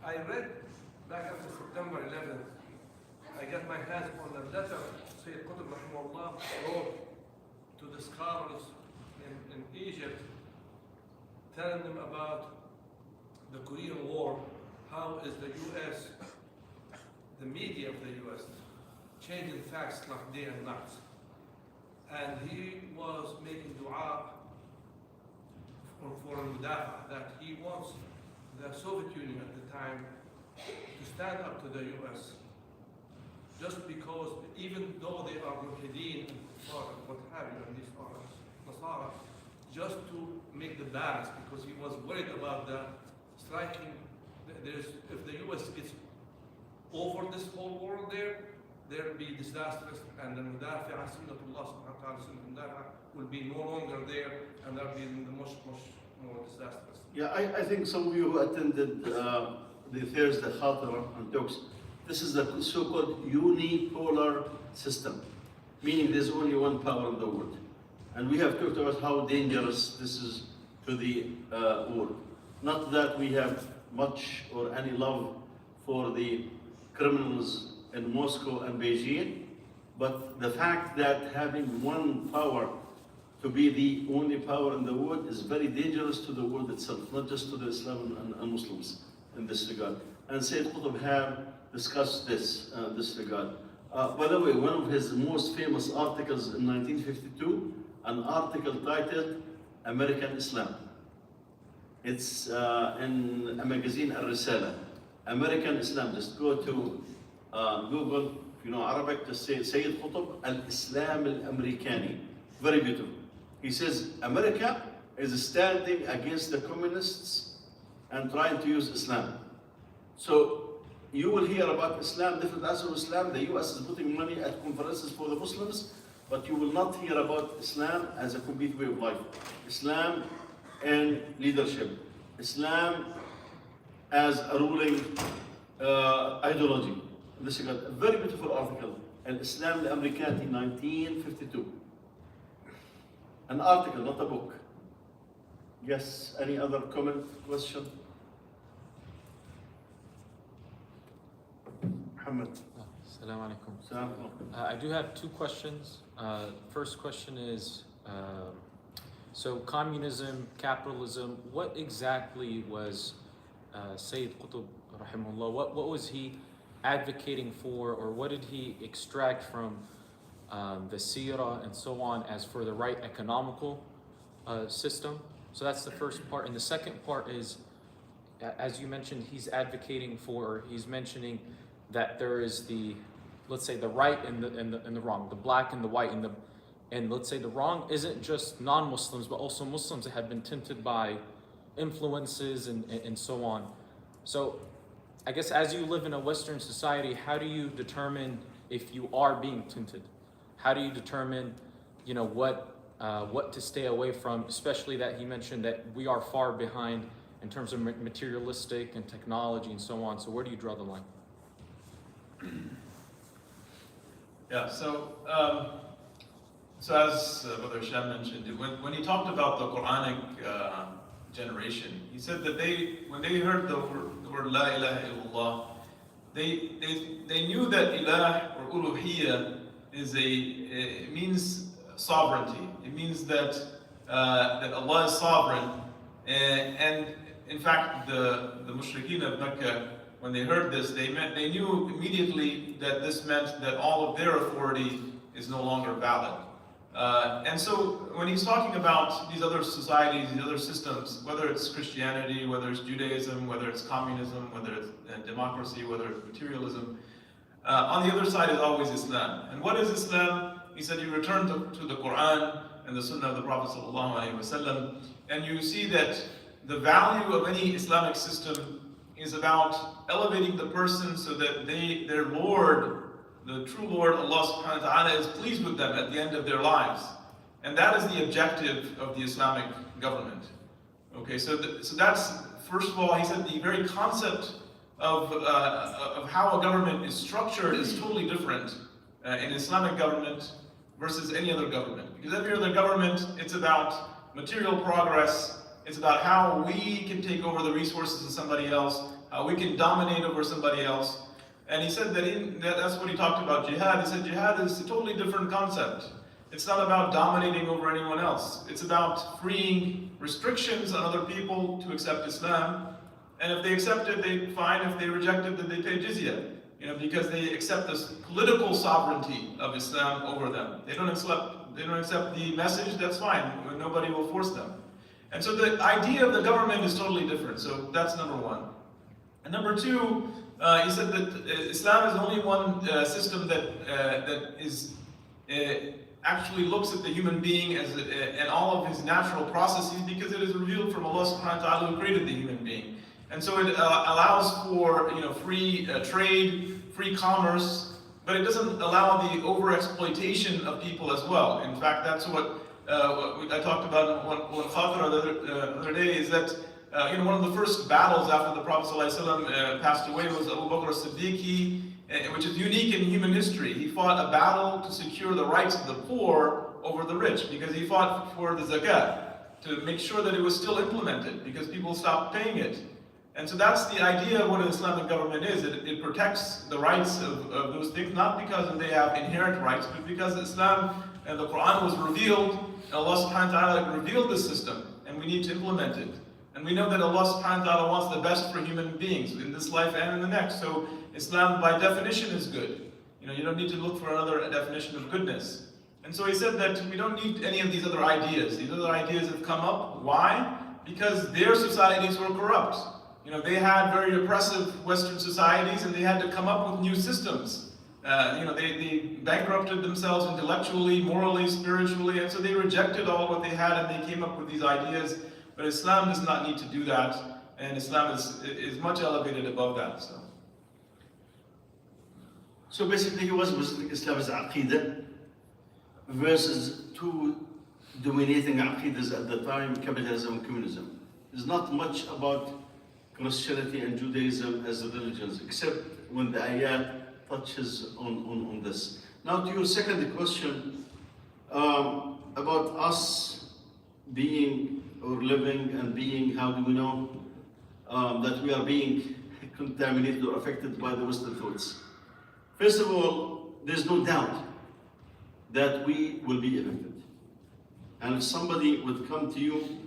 I read back after September 11th, I got my hands on a letter Sayyid Qutb rahimahullah wrote to the scholars in Egypt, telling them about the Korean War, how is the U.S., the media of the U.S., changing facts like day and night. And he was making dua for Mudafa, that he wants the Soviet Union at the time to stand up to the U.S. just because, even though they are Muhyiddin and what have you, and these are Nasara, just to make the balance, because he was worried about the striking. If the U.S. gets over this whole world there'll be disastrous, and the Mudafi'a, Sunnatullah subhanahu wa ta'ala, will be no longer there, and that'll be much more disastrous. Yeah, I think some of you who attended the Thursday Khatira and talks, this is the so-called unipolar system, meaning there's only one power in the world. And we have talked about how dangerous this is to the world. Not that we have much or any love for the criminals in Moscow and Beijing, but the fact that having one power to be the only power in the world is very dangerous to the world itself, not just to the Islam and Muslims in this regard. And Sayyid Qutb have discussed this regard. By the way, one of his most famous articles in 1952, an article titled American Islam. It's in a magazine, Al-Risala. American Islam. Just go to Google, if you know Arabic, just say Sayyid Qutb Al-Islam Al-Americani. Very beautiful. He says America is standing against the communists and trying to use Islam. So you will hear about Islam, different aspects of Islam. The US is putting money at conferences for the Muslims, but you will not hear about Islam as a complete way of life. Islam and leadership. Islam as a ruling ideology. This is a very beautiful article, Al-Islam Al-Americani, 1952. An article, not a book. Yes, any other comment, question? Muhammad. Assalamu alaikum. Salam. I do have two questions. First question is, so communism, capitalism, what exactly was Sayyid Qutb rahimahullah, what was he advocating for, or what did he extract from the seerah and so on as for the right economical system? So that's the first part. And the second part is, as you mentioned, he's advocating for, he's mentioning that there is the let's say the right and the wrong, the black and the white, and let's say the wrong isn't just non-Muslims, but also Muslims that have been tinted by influences and so on. So I guess as you live in a Western society, how do you determine if you are being tinted? How do you determine, what to stay away from, especially that he mentioned that we are far behind in terms of materialistic and technology and so on. So where do you draw the line? Yeah, so as Brother Hisham mentioned, when he talked about the Quranic generation, he said that when they heard the word La ilaha illallah, they knew that ilah or uluhiyya it means sovereignty. It means that Allah is sovereign, and in fact the mushrikeen of Mecca, when they heard this, they knew immediately that this meant that all of their authority is no longer valid. And so when he's talking about these other societies, these other systems, whether it's Christianity, whether it's Judaism, whether it's communism, whether it's democracy, whether it's materialism, on the other side is always Islam. And what is Islam? He said you return to the Quran and the Sunnah of the Prophet ﷺ, and you see that the value of any Islamic system is about elevating the person so that their Lord, the true Lord, Allah subhanahu wa ta'ala, is pleased with them at the end of their lives. And that is the objective of the Islamic government. Okay, so that's, first of all, he said the very concept of how a government is structured is totally different in Islamic government versus any other government. Because every other government, it's about material progress, it's about how we can take over the resources of somebody else, how we can dominate over somebody else. And he said that's what he talked about jihad. He said jihad is a totally different concept. It's not about dominating over anyone else. It's about freeing restrictions on other people to accept Islam. And if they accept it, they fine. If they reject it, then they pay jizya. Because they accept this political sovereignty of Islam over them. They don't accept the message, that's fine. Nobody will force them. And so the idea of the government is totally different. So that's number one. And number two, he said that Islam is only one system that is actually looks at the human being and all of his natural processes, because it is revealed from Allah subhanahu wa ta'ala who created the human being. And so it allows for free trade, free commerce, but it doesn't allow the over-exploitation of people as well. In fact, that's what I talked about in one khatra the other day, is that one of the first battles after the Prophet ﷺ passed away was Abu Bakr as-Siddiq, which is unique in human history. He fought a battle to secure the rights of the poor over the rich, because he fought for the zakat, to make sure that it was still implemented, because people stopped paying it. And so that's the idea of what an Islamic government is. It protects the rights of those things, not because they have inherent rights, but because Islam and the Quran was revealed, and Allah subhanahu wa ta'ala revealed this system, and we need to implement it. And we know that Allah subhanahu wa ta'ala wants the best for human beings in this life and in the next. So Islam by definition is good. You don't need to look for another definition of goodness. And so he said that we don't need any of these other ideas. These other ideas have come up. Why? Because their societies were corrupt. They had very oppressive Western societies, and they had to come up with new systems. They bankrupted themselves intellectually, morally, spiritually, and so they rejected all what they had, and they came up with these ideas. But Islam does not need to do that, and Islam is much elevated above that. So basically, he was Muslim Islam as aqidah versus two dominating aqidas at the time, capitalism and communism. There's not much about Christianity and Judaism as religions, except when the ayat touches on this. Now to your second question, about us being or living and being, how do we know that we are being contaminated or affected by the Western thoughts? First of all, there's no doubt that we will be affected. And if somebody would come to you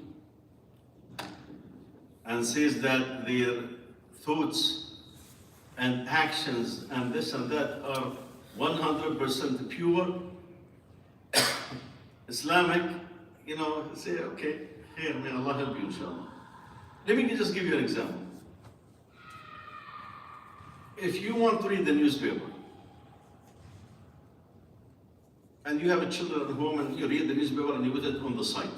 and says that their thoughts and actions and this and that are 100% pure, Islamic, say, okay, here, may Allah help you, inshallah. Let me just give you an example. If you want to read the newspaper, and you have a children at home and you read the newspaper and you put it on the side.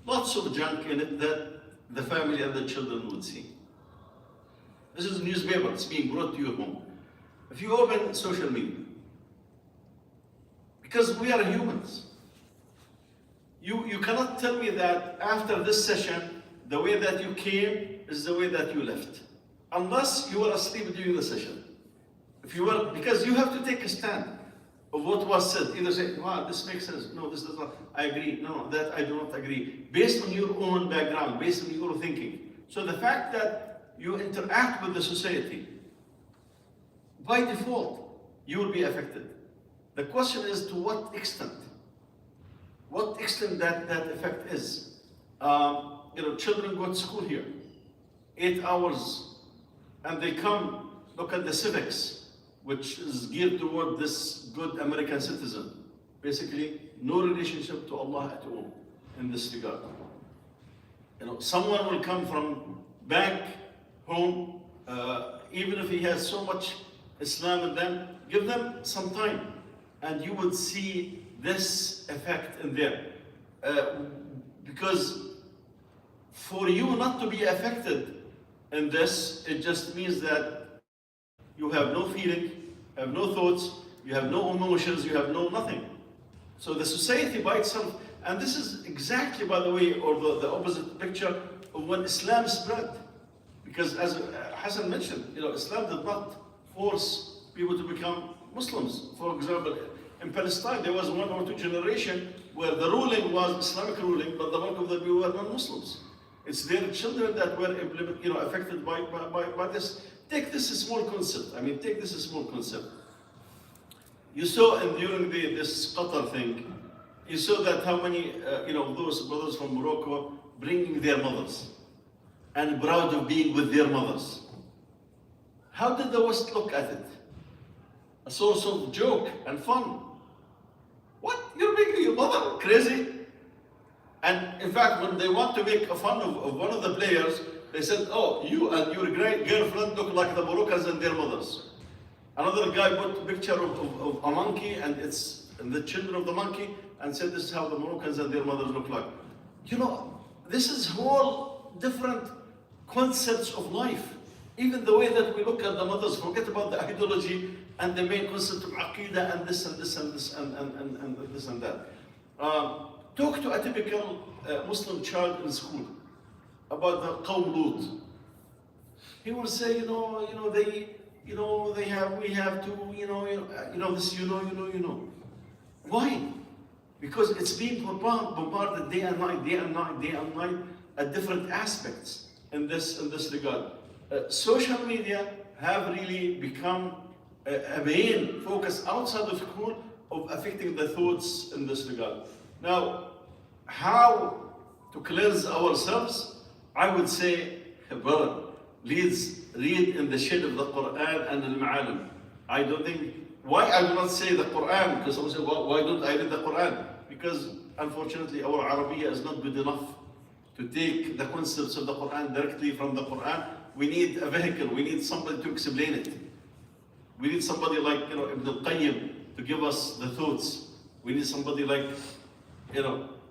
Lots of junk in it that the family and the children would see. This is a newspaper, it's being brought to your home. If you open social media, because we are humans, you cannot tell me that after this session, the way that you came is the way that you left. Unless you were asleep during the session. If you were, because you have to take a stand of what was said. Either say, wow, this makes sense. No, this does not. I agree. No, that I do not agree. Based on your own background, based on your thinking. So the fact that you interact with the society, by default, you will be affected. The question is to what extent? What extent that effect is. Children go to school here, 8 hours, and they come, look at the civics, which is geared toward this good American citizen. Basically, no relationship to Allah at all in this regard. Someone will come from back home, even if he has so much Islam in them, give them some time, and you would see this effect in there. Because for you not to be affected in this, it just means that you have no feeling, have no thoughts, you have no emotions, you have no nothing. So the society by itself, and this is exactly, by the way, or the opposite picture of when Islam spread. Because as Hassan mentioned, Islam did not force people to become Muslims. For example, in Palestine, there was 1 or 2 generations where the ruling was Islamic ruling, but the bulk of the people were non-Muslims. It's their children that were affected by this. Take this small concept. Take this small concept. You saw during this Qatar thing, you saw that how many those brothers from Morocco bringing their mothers and proud of being with their mothers. How did the West look at it? A source of joke and fun. What? You're making your mother crazy? And in fact, when they want to make fun of one of the players, they said, oh, you and your great girlfriend look like the Moroccans and their mothers. Another guy put a picture of a monkey and the children of the monkey and said, this is how the Moroccans and their mothers look like. This is whole different concepts of life. Even the way that we look at the mothers, forget about the ideology and the main concept of aqidah and this and this and this and this and that. Talk to a typical Muslim child in school about the Qawm Lut. He will say, we have to, this, Why? Because it's being bombarded day and night at different aspects in this regard. Social media have really become a main focus outside of school of affecting the thoughts in this regard. Now, how to cleanse ourselves? I would say, brother, read in the shade of the Quran and al-Ma'alim. I don't think, why I do not say the Quran? Because someone say, why don't I read the Quran? Because unfortunately our Arabiya is not good enough to take the concepts of the Quran directly from the Quran. We need a vehicle, we need somebody to explain it. We need somebody like Ibn al-Qayyim to give us the thoughts. We need somebody like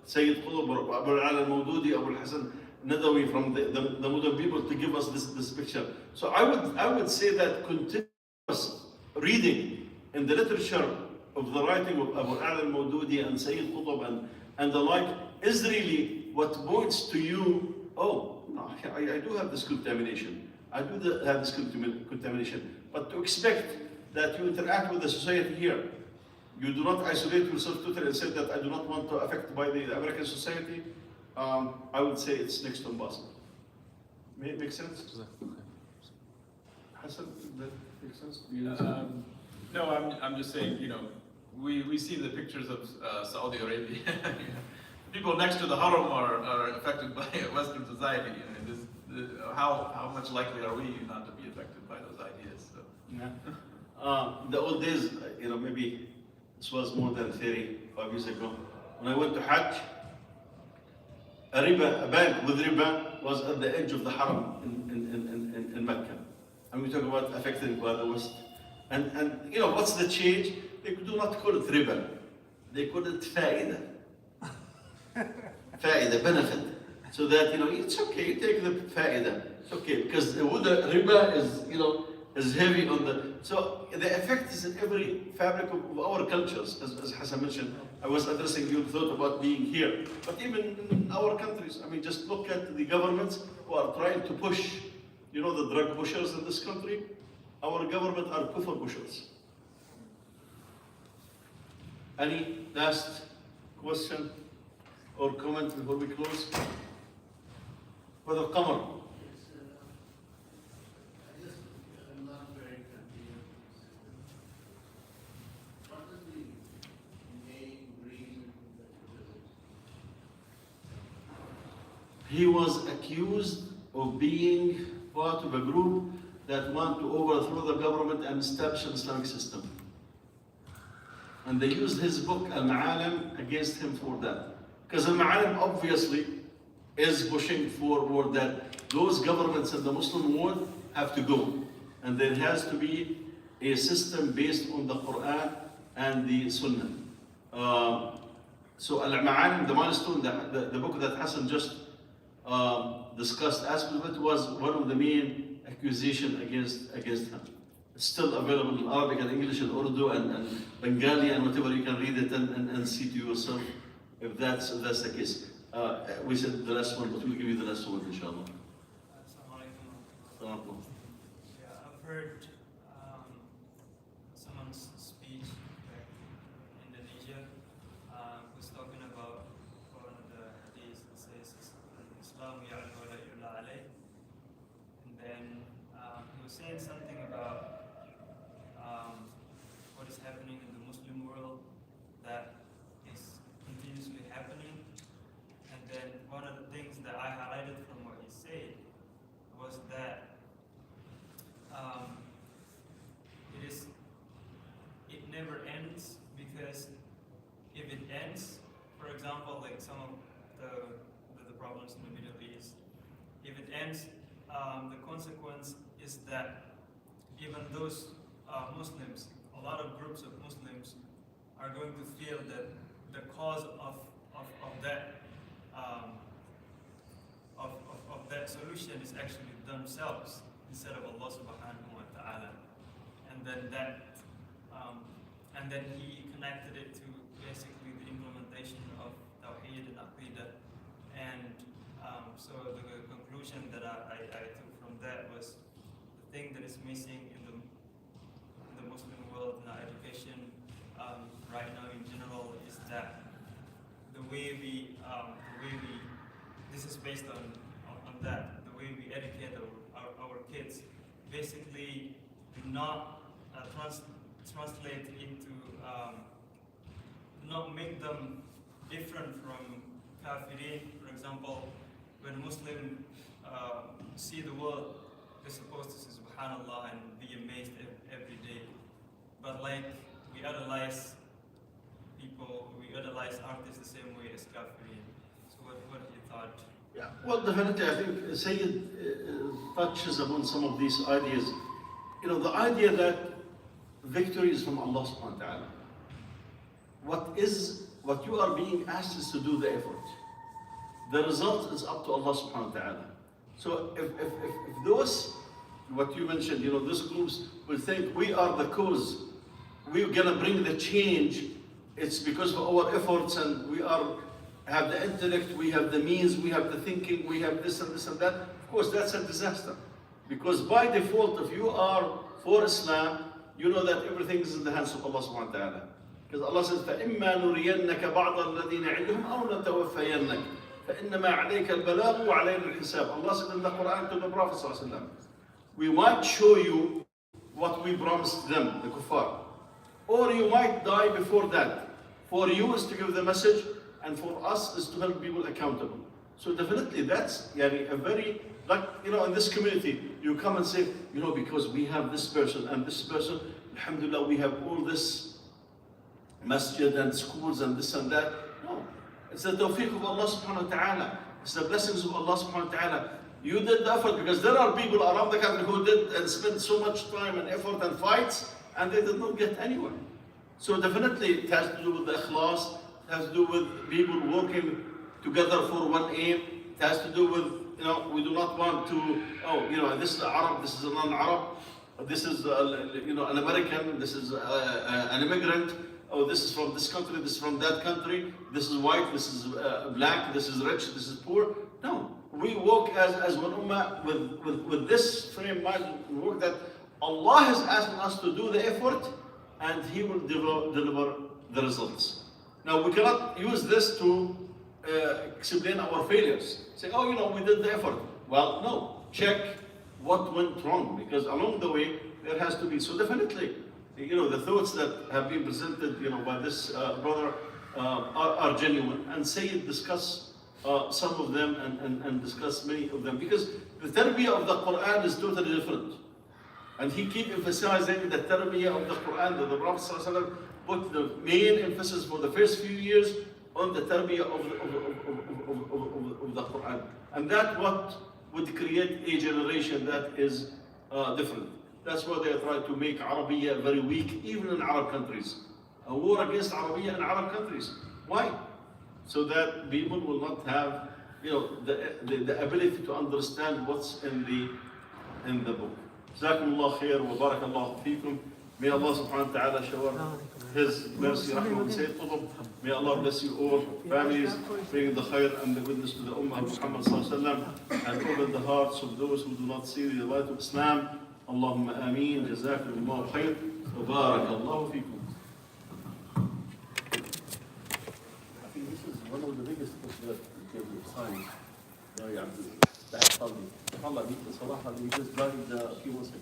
Sayyid Qutb or Abu al-Ala al-Mawdudi, Abu al-Hasan Nadawi from the modern people to give us this picture. So I would say that continuous reading in the literature of the writing of Abu al-Ala al-Mawdudi and Sayyid Qutb and the like is really what points to you, oh, no, I do have this contamination. I do have this contamination. But to expect that you interact with the society here, you do not isolate yourself totally and say that I do not want to affect by the American society, I would say it's next to impossible. Make sense? Hassan, does that make sense? No, I'm just saying, we see the pictures of Saudi Arabia. People next to the Haram are affected by Western society. How much likely are we not to be affected by those ideas? So. Yeah. The old days, maybe this was more than 35 years ago. When I went to Hajj, a bank with riba was at the edge of the Haram in Mecca. And we talk about affected by the West. And what's the change? They do not call it riba. they call it فائدة. فائدة, benefit. So that, it's okay, take the فائدة. It's okay, because the riba is, is heavy on the, so the effect is in every fabric of our cultures, as Hassan mentioned. I was addressing your thought about being here, but even in our countries, I mean, just look at the governments who are trying to push, the drug pushers in this country. Our government are kufr pushers. Any last question or comment before we close? Brother Qamar. I'm not very confused. What is the main reason that He was accused of being part of a group that want to overthrow the government and establish an Islamic system. And they used his book, Al-Ma'alim, against him for that. Because Al-Ma'alim obviously is pushing forward that those governments in the Muslim world have to go. And there has to be a system based on the Quran and the Sunnah. So Al-Ma'alim, the milestone, the book that Hassan just discussed aspect of it, was one of the main accusations against him. It's still available in Arabic and English and Urdu and Bengali and whatever. You can read it and see to yourself if that's the case. We said the last one, but we'll give you the last one, inshallah. Yeah, I've heard someone's speech back in Indonesia who's talking about one of the hadiths that says Islam ya'lu wa la yu'la alayh. And then he was saying something about what is happening in the Muslim world that is continuously happening. And then one of the things that I highlighted from what he said was that it never ends, because if it ends, for example, like some of the problems in the Middle East, if it ends, the consequence is that even those Muslims, a lot of groups of Muslims are going to feel that the cause of that of that solution is actually themselves instead of Allah subhanahu wa ta'ala. And then and then he connected it to basically the implementation of Tawheed and Aqidah. And so the conclusion that I took from that was the thing that is missing in the Muslim world, in our education right now in general, is that the way we this is based on that, the way we educate our kids basically do not translate into, not make them different from kafirin. For example, when Muslims see the world, they're supposed to say subhanallah and be amazed every day. But like we idolize people, we idolize artists the same way as kafirin. So what you thought? Yeah, well, definitely, I think Sayyid touches upon some of these ideas. The idea that victory is from Allah subhanahu wa ta'ala. What you are being asked is to do the effort. The result is up to Allah subhanahu wa ta'ala. So if those, what you mentioned, those groups will think we are the cause, we're gonna bring the change, it's because of our efforts and we have the intellect, we have the means, we have the thinking, we have this and this and that. Of course, that's a disaster. Because by default, if you are for Islam, you know that everything is in the hands of Allah subhanahu wa ta'ala. Because Allah says, فَإِمَّا نُرِيَنَّكَ بَعْضَ الَّذِينَ عِدُهُمْ أَوْ نَتَوَفَّيَنَّكَ فَإِنَّمَا عَلَيْكَ الْبَلَاغُ وَعَلَيْنَا الْحِسَابُ. Allah said in the Quran to the Prophet sallallahu alaihi wasallam, we might show you what we promised them, the kuffar. Or you might die before that. For you is to give the message, and for us is to hold people accountable. So definitely that's a very, in this community, you come and say, because we have this person and this person, alhamdulillah, we have all this masjid and schools and this and that. No, it's the tawfiq of Allah subhanahu wa ta'ala. It's the blessings of Allah subhanahu wa ta'ala. You did the effort, because there are people around the country who did and spent so much time and effort and fights, and they did not get anywhere. So definitely it has to do with the ikhlas, it has to do with people working together for one aim, it has to do with, we do not want to, this is Arab, this is a non-Arab, this is, an American, this is an immigrant, oh, this is from this country, this is from that country, this is white, this is black, this is rich, this is poor. No, we work as one ummah with this frame of mind, we work that Allah has asked us to do the effort and He will deliver the results. Now we cannot use this to explain our failures. Say, we did the effort. Well, no, check what went wrong, because along the way there has to be. So definitely, the thoughts that have been presented, by this brother are genuine, and discuss some of them and discuss many of them, because the tarbiyah of the Quran is totally different. And he keep emphasizing the tarbiyah of the Quran, that the Prophet ﷺ put the main emphasis for the first few years on the tarbiyah of the Quran. And that what would create a generation that is different. That's why they try to make Arabiya very weak, even in Arab countries. A war against Arabiya in Arab countries. Why? So that people will not have, the ability to understand what's in the book. Jazakumullah khair wa barakallahu feekum. May Allah subhanahu wa ta'ala shower His mercy, rahmah, and Sayyid Qutb. May Allah bless you all, families, bring the khair and the goodness to the Ummah of Muhammad sallallahu alayhi wa sallam, and open the hearts of those who do not see the light of Islam. Allahumma ameen. Jazakumullah khair wa barakallahu feekum. I think this is one of the biggest books that you can sign. Allah, he just died a few months ago.